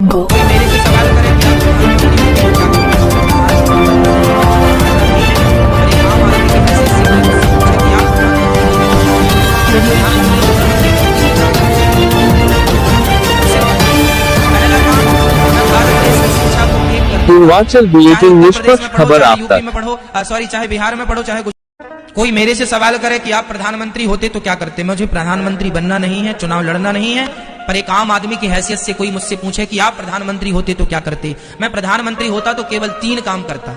गो। कोई मेरे से सवाल करे कि आप पूर्वांचल बुलेटिन निष्पक्ष खबर आप यूपी तक। में पढ़ो, सॉरी, चाहे बिहार में पढ़ो, चाहे कोई मेरे से सवाल करे कि आप प्रधानमंत्री होते तो क्या करते। मुझे प्रधानमंत्री बनना नहीं है, चुनाव लड़ना नहीं है, पर एक आम आदमी की हैसियत से कोई मुझसे पूछे कि आप प्रधानमंत्री होते तो क्या करते, मैं प्रधानमंत्री होता तो केवल 3 काम करता,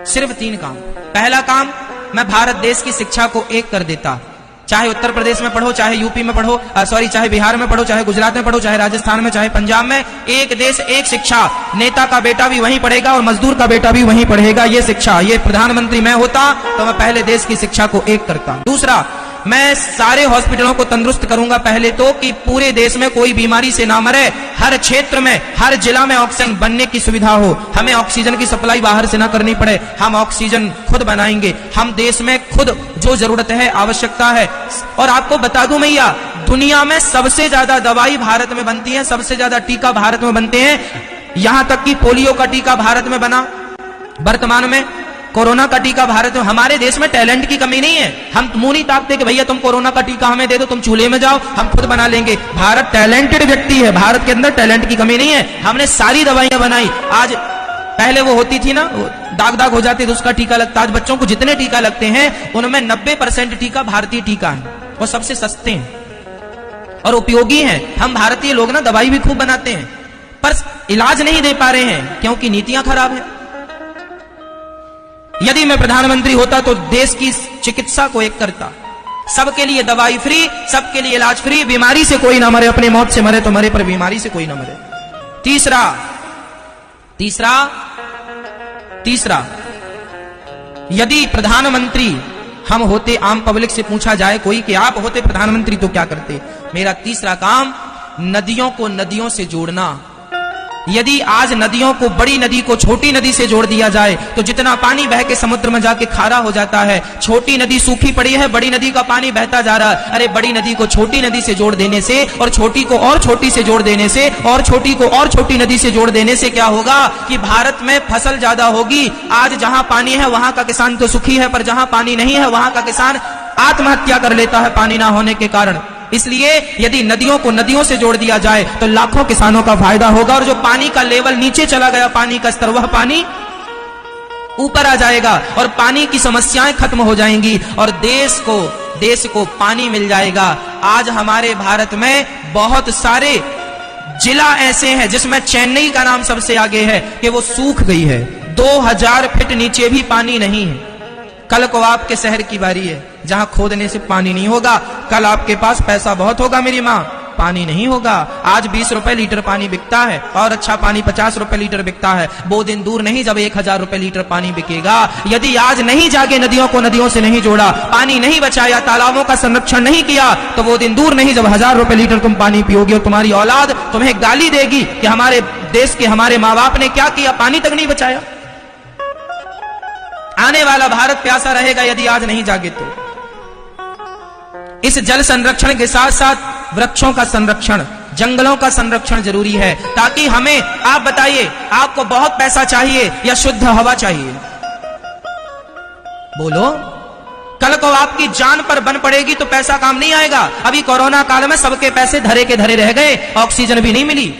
सिर्फ 3 काम। पहला काम, मैं भारत देश की शिक्षा को एक कर देता। चाहे उत्तर प्रदेश में पढ़ो, चाहे यूपी में पढ़ो, सॉरी, चाहे बिहार में पढ़ो, चाहे गुजरात में पढ़ो, चाहे राजस्थान में, चाहे पंजाब में, एक देश एक शिक्षा। नेता का बेटा भी वहीं पढ़ेगा और मजदूर का बेटा भी वहीं पढ़ेगा। ये शिक्षा, ये प्रधानमंत्री मैं होता तो मैं पहले देश की शिक्षा को एक करता। दूसरा, मैं सारे हॉस्पिटलों को तंदुरुस्त करूंगा पहले तो, कि पूरे देश में कोई बीमारी से ना मरे। हर क्षेत्र में, हर जिला में ऑक्सीजन बनने की सुविधा हो, हमें ऑक्सीजन की सप्लाई बाहर से ना करनी पड़े, हम ऑक्सीजन खुद बनाएंगे। हम देश में खुद जो जरूरत है, आवश्यकता है। और आपको बता दूं भैया, दुनिया में सबसे ज्यादा दवाई भारत में बनती है, सबसे ज्यादा टीका भारत में बनते हैं। यहां तक कि पोलियो का टीका भारत में बना, वर्तमान में कोरोना का टीका भारत में। हमारे देश में टैलेंट की कमी नहीं है, हम मुंह नहीं ताकते कि भैया तुम कोरोना का टीका हमें दे दो, तुम चूल्हे में जाओ, हम खुद बना लेंगे। भारत टैलेंटेड व्यक्ति है, भारत के अंदर टैलेंट की कमी नहीं है। हमने सारी दवाइयां बनाई। आज पहले वो होती थी ना, दाग दाग हो जाते तो उसका टीका लगता। आज बच्चों को जितने टीका लगते हैं उनमें 90% टीका भारतीय टीका है, वो सबसे सस्ते हैं और उपयोगी हैं। हम भारतीय लोग ना दवाई भी खूब बनाते हैं, पर इलाज नहीं दे पा रहे हैं क्योंकि नीतियां खराब है। यदि मैं प्रधानमंत्री होता तो देश की चिकित्सा को एक करता, सबके लिए दवाई फ्री, सबके लिए इलाज फ्री, बीमारी से कोई ना मरे, अपनी मौत से मरे तो मरे, पर बीमारी से कोई ना मरे। तीसरा, यदि प्रधानमंत्री हम होते, आम पब्लिक से पूछा जाए कोई कि आप होते प्रधानमंत्री तो क्या करते, मेरा तीसरा काम, नदियों को नदियों से जोड़ना। यदि आज नदियों को, बड़ी नदी को छोटी नदी से जोड़ दिया जाए तो जितना पानी बह के समुद्र में जाके खारा हो जाता है। छोटी नदी सूखी पड़ी है, बड़ी नदी का पानी बहता जा रहा है। अरे बड़ी नदी को छोटी नदी से जोड़ देने से, और छोटी को और छोटी से जोड़ देने से, और छोटी को और छोटी नदी से जोड़ देने से क्या होगा कि भारत में फसल ज्यादा होगी। आज जहां पानी है वहां का किसान तो सुखी है, पर जहां पानी नहीं है वहां का किसान आत्महत्या कर लेता है पानी ना होने के कारण। इसलिए यदि नदियों को नदियों से जोड़ दिया जाए तो लाखों किसानों का फायदा होगा, और जो पानी का लेवल नीचे चला गया, पानी का स्तर, वह पानी ऊपर आ जाएगा और पानी की समस्याएं खत्म हो जाएंगी और देश को पानी मिल जाएगा। आज हमारे भारत में बहुत सारे जिला ऐसे हैं जिसमें चेन्नई का नाम सबसे आगे है कि वो सूख गई है, 2000 फीट नीचे भी पानी नहीं है। कल को आपके शहर की बारी है जहां खोदने से पानी नहीं होगा, कल आपके पास पैसा बहुत होगा मेरी माँ, पानी नहीं होगा। आज 20 रुपए लीटर पानी बिकता है और अच्छा पानी 50 रुपए लीटर बिकता है। वो दिन दूर नहीं जब 1000 रुपए लीटर पानी बिकेगा। यदि आज नहीं जागे, नदियों को नदियों से नहीं जोड़ा, पानी नहीं बचाया, तालाबों का संरक्षण नहीं किया, तो वो दिन दूर नहीं जब 1000 रुपए लीटर तुम पानी पियोगे और तुम्हारी औलाद तुम्हें गाली देगी कि हमारे देश के हमारे माँ बाप ने क्या किया, पानी तक नहीं बचाया। आने वाला भारत प्यासा रहेगा यदि आज नहीं जागे तो। इस जल संरक्षण के साथ साथ वृक्षों का संरक्षण, जंगलों का संरक्षण जरूरी है, ताकि हमें, आप बताइए, आपको बहुत पैसा चाहिए या शुद्ध हवा चाहिए? बोलो। कल को आपकी जान पर बन पड़ेगी तो पैसा काम नहीं आएगा। अभी कोरोना काल में सबके पैसे धरे के धरे रह गए, ऑक्सीजन भी नहीं मिली।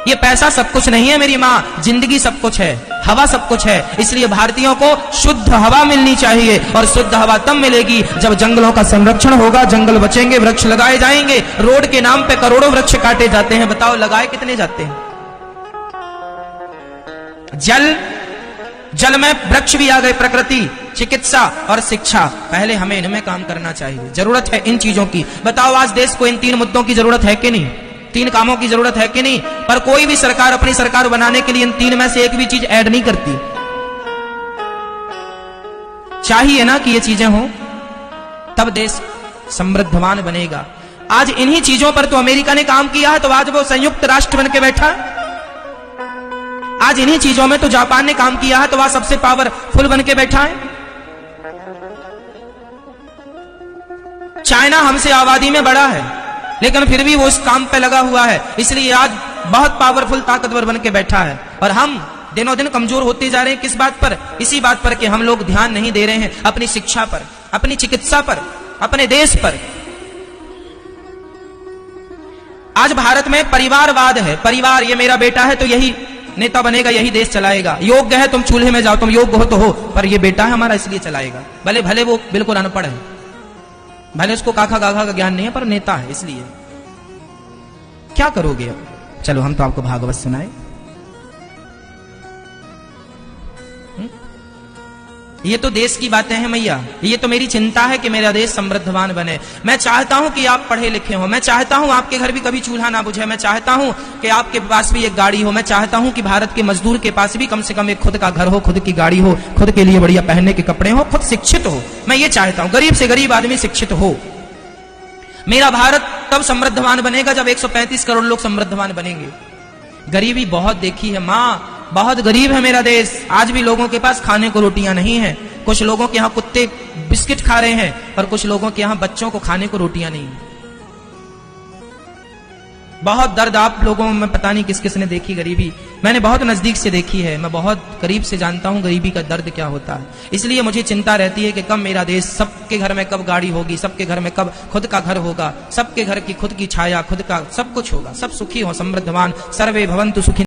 ये पैसा सब कुछ नहीं है मेरी माँ, जिंदगी सब कुछ है, हवा सब कुछ है। इसलिए भारतीयों को शुद्ध हवा मिलनी चाहिए, और शुद्ध हवा तब मिलेगी जब जंगलों का संरक्षण होगा, जंगल बचेंगे, वृक्ष लगाए जाएंगे। रोड के नाम पे करोड़ों वृक्ष काटे जाते हैं, बताओ लगाए कितने जाते हैं? जल में वृक्ष भी आ गए, प्रकृति, चिकित्सा और शिक्षा। पहले हमें इनमें काम करना चाहिए, जरूरत है इन चीजों की। बताओ आज देश को इन 3 मुद्दों की जरूरत है कि नहीं? 3 कामों की जरूरत है कि नहीं? पर कोई भी सरकार अपनी सरकार बनाने के लिए इन 3 में से एक भी चीज ऐड नहीं करती। चाहिए ना कि ये चीजें हों, तब देश समृद्धवान बनेगा। आज इन्हीं चीजों पर तो अमेरिका ने काम किया है, तो आज वो संयुक्त राष्ट्र बन के बैठा। आज इन्हीं चीजों में तो जापान ने काम किया है, तो वह सबसे पावरफुल बन के बैठा है। चाइना हमसे आबादी में बड़ा है, लेकिन फिर भी वो इस काम पे लगा हुआ है, इसलिए आज बहुत पावरफुल ताकतवर बन के बैठा है। और हम दिनों दिन कमजोर होते जा रहे हैं। किस बात पर? इसी बात पर कि हम लोग ध्यान नहीं दे रहे हैं अपनी शिक्षा पर, अपनी चिकित्सा पर, अपने देश पर। आज भारत में परिवारवाद है। परिवार, ये मेरा बेटा है तो यही नेता बनेगा, यही देश चलाएगा। योग्य है, तुम चूल्हे में जाओ, तुम योग्य हो तो हो, पर ये बेटा है हमारा इसलिए चलाएगा। भले भले वो बिल्कुल अनपढ़ है, भले उसको काखा गाखा का ज्ञान नहीं है, पर नेता है इसलिए। क्या करोगे अब? चलो हम तो आपको भागवत सुनाए। ये तो देश की बातें हैं मैया, ये तो मेरी चिंता है कि मेरा देश समृद्धवान बने। मैं चाहता हूं कि आप पढ़े लिखे हो, मैं चाहता हूं आपके घर भी कभी चूल्हा ना बुझे, मैं चाहता हूं कि आपके पास भी एक गाड़ी हो, मैं चाहता हूं कि भारत के मजदूर के पास भी कम से कम एक खुद का घर हो, खुद की गाड़ी हो, खुद के लिए बढ़िया पहनने के कपड़े हो, खुद शिक्षित हो। मैं ये चाहता हूं गरीब से गरीब आदमी शिक्षित हो। मेरा भारत तब समृद्धवान बनेगा जब 135 करोड़ लोग समृद्धवान बनेंगे। गरीबी बहुत देखी है माँ, बहुत गरीब है मेरा देश। आज भी लोगों के पास खाने को रोटियां नहीं है। कुछ लोगों के यहाँ कुत्ते बिस्किट खा रहे हैं, पर कुछ लोगों के यहाँ बच्चों को खाने को रोटियां नहीं है। बहुत दर्द आप लोगों में पता नहीं किस किस ने देखी गरीबी। मैंने बहुत नजदीक से देखी है, मैं बहुत करीब से जानता हूं गरीबी का दर्द क्या होता है। इसलिए मुझे चिंता रहती है कि कब मेरा देश, सबके घर में कब गाड़ी होगी, सबके घर में कब खुद का घर होगा, सबके घर की खुद की छाया, खुद का सब कुछ होगा, सब सुखी हो, समृद्धवान। सर्वे भवन्तु सुखिनः।